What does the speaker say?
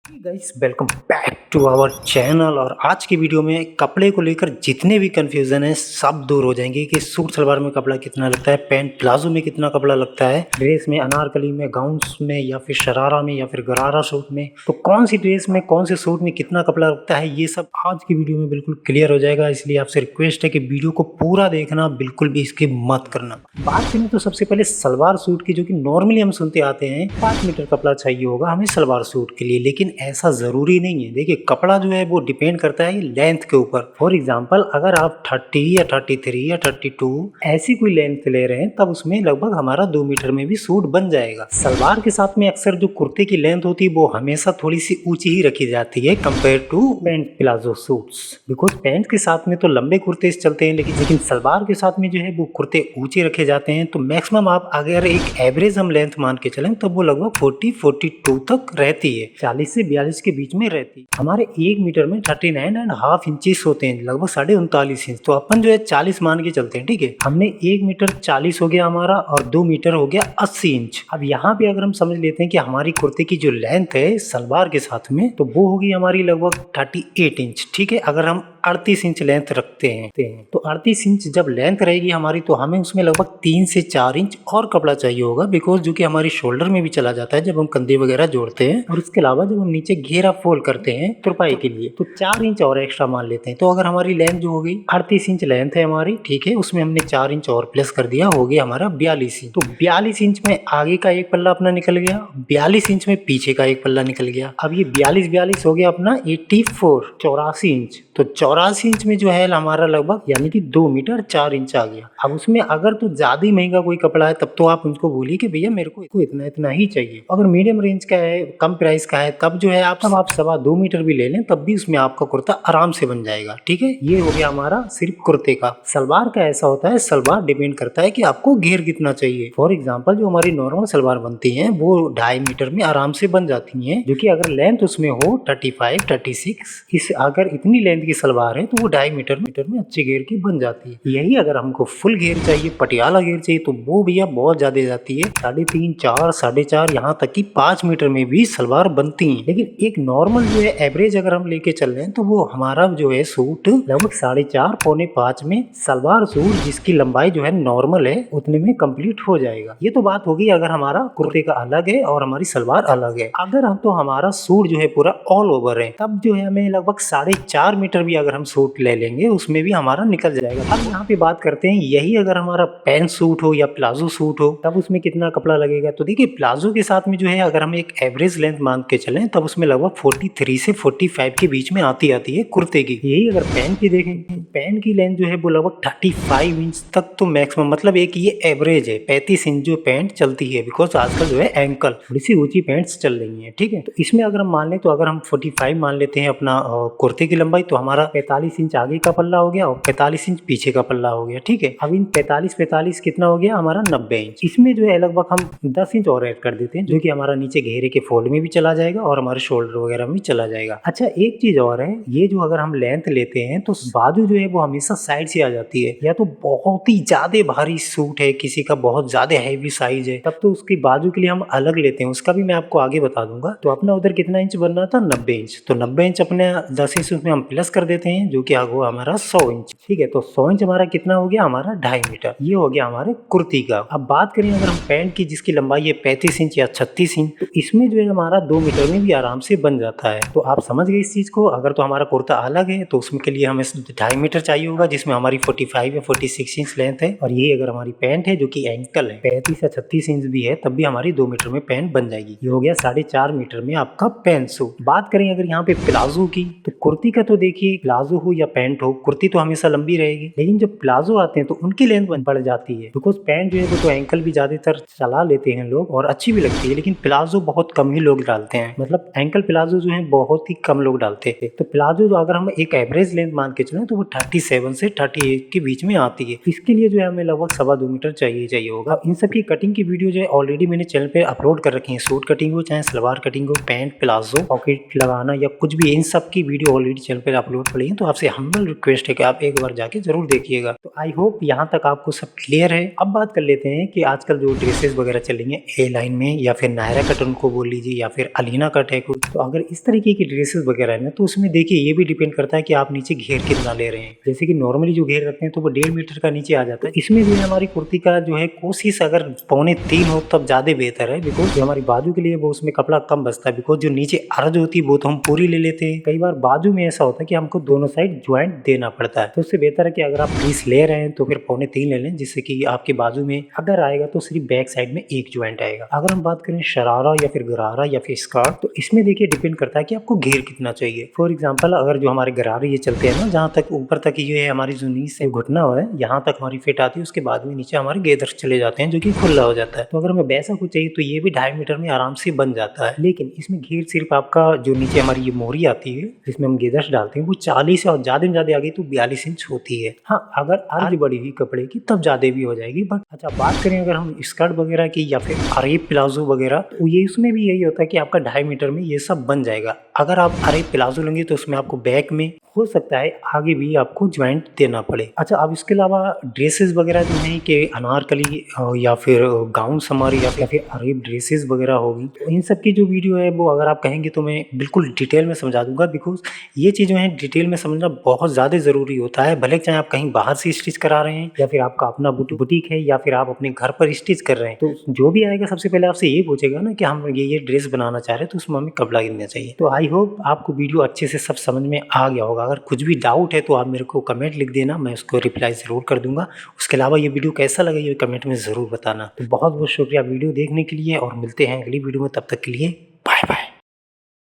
Guys welcome back to our channel. और आज की वीडियो में कपड़े को लेकर जितने भी कंफ्यूजन है सब दूर हो जाएंगे कि सूट सलवार में कपड़ा कितना लगता है, पैंट प्लाजो में कितना कपड़ा लगता है, ड्रेस में, अनारकली में, गाउन्स में या फिर शरारा में या फिर गरारा सूट में, तो कौन सी ड्रेस में कौन से सूट में कितना कपड़ा लगता है, ये सब आज की वीडियो में बिल्कुल क्लियर हो जाएगा। इसलिए आपसे रिक्वेस्ट है कि वीडियो को पूरा देखना, बिल्कुल भी स्किप मत करना। बात करें तो सबसे पहले सलवार सूट की, जो कि नॉर्मली हम सुनते आते हैं 5 मीटर कपड़ा चाहिए होगा हमें सलवार सूट के लिए, लेकिन ऐसा जरूरी नहीं है। देखिए कपड़ा जो है वो डिपेंड करता है लेंथ के ऊपर। फॉर एग्जांपल अगर आप 30 या 33 या 32 ऐसी कोई लेंथ ले रहे हैं तब उसमें लगभग हमारा 2 मीटर में भी सूट बन जाएगा। सलवार के साथ में अक्सर जो कुर्ते की लेंथ होती है वो हमेशा थोड़ी सी ऊंची ही रखी जाती है compare to pant palazzo suits, because pant के साथ में तो लंबे कुर्ते चलते हैं, लेकिन सलवार के साथ में जो है वो कुर्ते ऊंचे रखे जाते हैं। तो मैक्सिमम आप अगर एक एवरेज हम लेंथ मान के चलें तब वो लगभग 40-42 तक रहती है, 40 से 42 के बीच में रहती है। हमारे 1 मीटर में 39.5 इंचेस होते हैं, लगभग 39.5 इंच। तो अपन जो है 40 मान के चलते हैं, ठीक है। हमने 1 मीटर 40 हो गया हमारा और 2 मीटर हो गया 80 इंच। अब यहाँ पे अगर हम समझ लेते हैं कि हमारी कुर्ते की जो लेंथ है सलवार के साथ में, तो वो होगी हमारी लगभग 38 इंच, ठीक है। अगर हम 38 इंच लेंथ रखते हैं तो 38 इंच जब लेंथ रहेगी हमारी, तो हमें उसमें लगभग 3 से 4 इंच और कपड़ा चाहिए होगा, बिकॉज जो कि हमारी शोल्डर में भी चला जाता है जब हम कंधे वगैरह जोड़ते हैं। और इसके अलावा जब हम नीचे घेरा फोल्ड करते हैं तुरपाई के लिए, तो 4 इंच और एक्स्ट्रा मान लेते हैं। तो अगर हमारी लेंथ जो हो गई 38 इंच लेंथ है हमारी, ठीक है, उसमें हमने 4 इंच और प्लस कर दिया, हो गया हमारा 42 इंच। तो 42 इंच में आगे का एक पल्ला अपना निकल गया, 42 इंच में पीछे का एक पल्ला निकल गया। अब ये 42 हो गया अपना 84 इंच। तो 84 इंच में जो है हमारा लगभग यानी कि 2 मीटर 4 इंच आ गया। अब उसमें अगर तो ज्यादा ही महंगा कोई कपड़ा है तब तो आप उनको बोलिए कि भैया मेरे को इतना इतना ही चाहिए। अगर मीडियम रेंज का है, कम प्राइस का है, तब जो है आप 2.25 मीटर भी ले लें तब भी उसमें आपका कुर्ता आराम से बन जाएगा, ठीक है। ये हो गया हमारा सिर्फ कुर्ते का। सलवार का ऐसा होता है, सलवार डिपेंड करता है कि आपको घेर कितना चाहिए। फॉर एग्जाम्पल जो हमारी नॉर्मल सलवार बनती है वो 2.5 मीटर में आराम से बन जाती है, जो कि अगर लेंथ उसमें हो 35, 36, इस अगर इतनी लेंथ की सलवार है तो वो 2.5 मीटर में अच्छी घेर की बन जाती है। यही अगर हमको फुल घेर चाहिए, पटियाला घेर चाहिए, तो वो भैया बहुत ज्यादा जाती है, 3.5, 4, 4.5, यहाँ तक कि 5 मीटर में भी सलवार बनती है। लेकिन एक नॉर्मल जो है एवरेज अगर हम लेके चल रहे हैं तो वो हमारा जो है सूट लगभग 4.5 पौने 5 में सलवार सूट जिसकी लंबाई जो है नॉर्मल है उतने में कंप्लीट हो जाएगा। ये तो बात होगी अगर हमारा कुर्ते का अलग है और हमारी सलवार अलग है। अगर हम तो हमारा सूट जो है पूरा ऑल ओवर है तब जो है हमें लगभग 4.5 मीटर भी अगर हम सूट ले लेंगे उसमें भी हमारा निकल जाएगा। अब यहाँ पे बात करते हैं, यही अगर हमारा पैंट सूट हो या प्लाजो सूट हो तब उसमें कितना कपड़ा लगेगा। तो देखिए प्लाजो के साथ में जो है अगर हम एक एवरेज लेंथ मान के चलें तब उसमें लगभग 43 से 45 के बीच में आती है कुर्ते की। यही अगर पैंट की देखें, पैंट की लेंथ जो है वो लगभग 35 इंच तक तो मैक्सिमम, मतलब एक ये एवरेज है। 35 इंच जो पैंट चलती है, बिकॉज आजकल जो है एंकल थोड़ी सी ऊंची पैंट्स चल रही है, ठीक है। तो इसमें अगर हम मान लें, तो अगर हम 45 मान लेते हैं अपना कुर्ते की लंबाई, तो हमारा 45 इंच आगे का पल्ला हो गया और 45 इंच पीछे का पल्ला हो गया, ठीक है। अब इन 45 कितना हो गया हमारा 90 इंच। इसमें जो है लगभग हम 10 इंच और ऐड कर देते हैं, जो कि हमारा नीचे घेरे के फोल्ड में भी चला जाएगा और हमारे शोल्डर वगैरह में भी चला जाएगा। अच्छा एक चीज और है, ये जो अगर हम लेंथ लेते हैं तो बाजू जो है वो हमेशा साइड से आ जाती है। या तो बहुत ही ज्यादा भारी सूट है, किसी का बहुत ज्यादा हैवी साइज है, तब तो उसकी बाजू के लिए हम अलग लेते हैं, उसका भी मैं आपको आगे बता दूंगा। तो अपना उधर कितना इंच बनना था 90 इंच, तो 90 इंच अपने 10 इंच उसमें हम प्लस कर देते हैं, जो कि होगा हमारा 100 इंच, ठीक है। तो 100 इंच हमारा कितना हो गया हमारा 2.5 मीटर। ये हो गया हमारे कुर्ती का। अब बात करें अगर हम पैंट की जिसकी लंबाई है 35 इंच या 36 इंच, तो इसमें जो है हमारा 2 मीटर में भी आराम से बन जाता है। तो आप समझ गए इस चीज को। अगर तो हमारा कुर्ता अलग है तो उसमें के लिए हमें 2.5 मीटर चाहिए होगा, जिसमें हमारी 45 या 46 इंच लेंथ है। और ये अगर हमारी पैंट है जो कि एंकल है, 35 या 36 इंच भी है, तब भी हमारी 2 मीटर में पैंट बन जाएगी। ये हो गया 4.5 मीटर में आपका पैंट सूट। बात करें अगर यहाँ पे प्लाजो की, तो कुर्ती का तो देखिए प्लाजो हो या पैंट हो, कुर्ती तो हमेशा लंबी रहेगी, लेकिन जब प्लाजो आते हैं तो उनकी लेंथ बढ़ जाती है। बिकॉज पैंट जो है वो तो एंकल भी ज्यादातर चला लेते हैं लोग और अच्छी भी लगती है, लेकिन प्लाजो बहुत कम ही लोग डालते हैं, मतलब एंकल प्लाजो जो है बहुत ही कम लोग डालते हैं। तो प्लाजो जो अगर हम एक एवरेज लेंथ मान के चलें तो वो 37 से 38 के बीच में आती है। इसके लिए जो है हमें लगभग 2.25 मीटर चाहिए होगा। इन सब की कटिंग की वीडियो जो है ऑलरेडी मैंने चैनल पे अपलोड कर रखी है। सूट कटिंग हो चाहे सलवार कटिंग हो, पैंट प्लाजो, पॉकेट लगाना या कुछ भी, इन सब की वीडियो ऑलरेडी चैनल पे अपलोड पड़ी रही है, तो आपसे हम्बल रिक्वेस्ट है कि आप एक बार जाके जरूर देखिएगा। तो आई होप यहाँ तक आपको सब क्लियर है। अब बात कर लेते हैं कि आजकल जो ड्रेसेस वगैरह चल रही है ए लाइन में, या फिर नायरा कट उनको बोल लीजिए, या फिर अलीना कट है कुछ, तो अगर इस तरीके की ड्रेसेस वगैरह है ना, तो उसमें देखिए ये भी डिपेंड करता है कि आप नीचे घेर कितना ले रहे हैं। जैसे कि नॉर्मली जो घेर रखते हैं तो वो 1.5 मीटर का नीचे आ जाता है। इसमें जो है हमारी कुर्ती का जो है कोशिश अगर 2.25 हो तब ज्यादा बेहतर है, बिकॉज जो हमारी बाजू के लिए वो उसमें कपड़ा कम बचता है। बिकॉज जो नीचे अर्ज होती है वो तो हम पूरी ले लेते हैं, कई बार बाजू में ऐसा होता है कि हमको दोनों साइड ज्वाइंट देना पड़ता है। तो उससे बेहतर है कि अगर आप पीस ले रहे हैं तो फिर 2.25 ले लें, जिससे कि आपके बाजू में अगर आएगा तो सिर्फ बैक साइड में एक ज्वाइंट आएगा। अगर हम बात करें शरारा या फिर गरारा या फिर स्कर्ट, तो इसमें देखिए डिपेंड करता है कि आपको घेर कितना चाहिए। फॉर एग्जाम्पल अगर जो हमारे गरारे ये चलते हैं ना, जहाँ तक ऊपर तक ये है हमारी जो नी से घुटना है यहाँ तक हमारी फिट आती है, उसके बाद में नीचे हमारे गेदर चले जाते हैं जो कि खुला हो जाता है। तो अगर हमें वैसा कुछ चाहिए तो ये भी 2.5 मीटर में आराम से बन जाता है। लेकिन इसमें घेर सिर्फ आपका जो नीचे हमारी ये मोरी आती है जिसमें हम गेदर्स डालते हैं वो 40 और ज्यादा में ज्यादा आ गई तो 42 इंच होती है। हाँ, अगर अर्ज बड़ी हुई कपड़े की तब ज्यादा भी हो जाएगी। बट अच्छा, बात करें अगर हम स्कर्ट वगैरह की या फिर अरेब प्लाजो वगैरह, तो ये उसमें भी यही होता है कि आपका 2.5 मीटर में ये सब बन जाएगा। अगर आप अरेब प्लाजो लेंगे तो उसमें आपको बैक में हो सकता है आगे भी आपको ज्वाइंट देना पड़े। अच्छा, अब इसके अलावा ड्रेसेस वगैरह जो है कि अनारकली या फिर गाउन हमारी या फिर अरेब ड्रेसेस वगैरह होगी, तो इन सब की जो वीडियो है वो अगर आप कहेंगे तो मैं बिल्कुल डिटेल में समझा दूंगा। बिकॉज ये चीज़ें हैं डिटेल में समझना बहुत ज़्यादा ज़रूरी होता है। भले चाहे आप कहीं बाहर से स्टिच करा रहे हैं या फिर आपका अपना बुटीक है या फिर आप अपने घर पर स्टिच कर रहे हैं, तो जो भी आएगा सबसे पहले आपसे ये पूछेगा ना कि हम ये ड्रेस बनाना चाह रहे हैं तो उसमें हमें कपड़ा कितना चाहिए। तो आई होप आपको वीडियो अच्छे से सब समझ में आ गया होगा। अगर कुछ भी डाउट है तो आप मेरे को कमेंट लिख देना, मैं उसको रिप्लाई ज़रूर कर दूंगा। उसके अलावा ये वीडियो कैसा लगा ये कमेंट में ज़रूर बताना। तो बहुत बहुत शुक्रिया वीडियो देखने के लिए और मिलते हैं अगली वीडियो में, तब तक के लिए